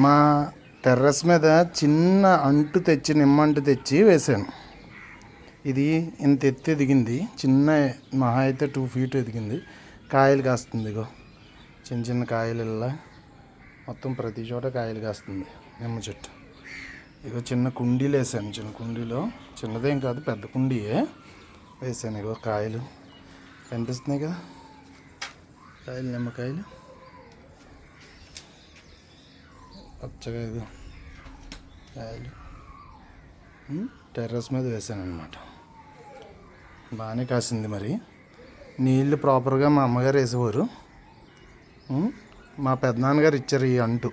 మా టెర్రస్ మీద చిన్న అంటు తెచ్చి నిమ్మ అంటు తెచ్చి వేసాను. ఇది ఇంత ఎత్తు ఎదిగింది, చిన్న మహా అయితే 2 feet ఎదిగింది. కాయలు కాస్తుంది. ఇగో చిన్న చిన్న కాయలు ఇలా మొత్తం ప్రతి చోట కాయలు కాస్తుంది నిమ్మ చెట్టు. ఇగో చిన్న కుండీలు వేసాను, చిన్న కుండీలో, చిన్నదేం కాదు పెద్ద కుండీయే వేసాను. ఇగో కాయలు కనిపిస్తున్నాయి కదా, కాయలు, నిమ్మకాయలు పచ్చగా. ఇదో కాయలు టెర్రస్ మీద వేసాను అనమాట. బాగానే కాసింది. మరి నీళ్ళు ప్రాపర్గా మా అమ్మగారు వేసేవారు. మా పెద్దనాన్నగారు ఇచ్చారు ఈ అంటు.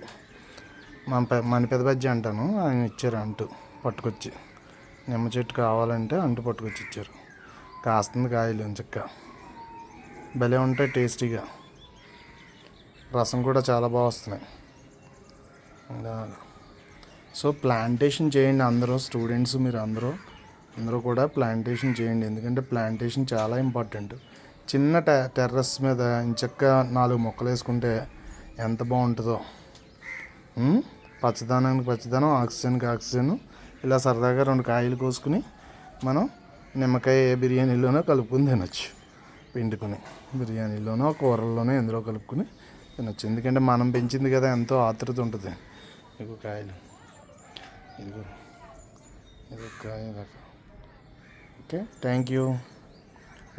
మన పెద్దబజ్జి అంటాను, ఆయన ఇచ్చారు అంటు పట్టుకొచ్చి. నిమ్మ చెట్టు కావాలంటే అంటు పట్టుకొచ్చి ఇచ్చారు. కాస్తుంది కాయలు చక్క భలే ఉంటాయి, టేస్టీగా. రసం కూడా చాలా బాగా వస్తున్నాయి. సో ప్లాంటేషన్ చేయండి అందరూ, స్టూడెంట్స్ మీరు అందరూ కూడా ప్లాంటేషన్ చేయండి. ఎందుకంటే ప్లాంటేషన్ చాలా ఇంపార్టెంట్. చిన్న టెర్రస్ మీద ఇంచక్క 4 మొక్కలు వేసుకుంటే ఎంత బాగుంటుందో. పచ్చదనానికి పచ్చదనం, ఆక్సిజన్కి ఆక్సిజన్. ఇలా సరదాగా 2 కాయలు కోసుకుని మనం నిమ్మకాయ బిర్యానీలోనో కలుపుకుని తినొచ్చు. పిండుకొని బిర్యానీలోనో కూరల్లోనో ఎందులో కలుపుకుని తినొచ్చు. ఎందుకంటే మనం పెంచింది కదా, ఎంతో ఆతృత ఉంటుంది. ఇగో కాయలు, ఇదిగో కాయ. Okay, thank you.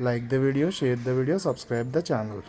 Like the video, share the video, subscribe the channel.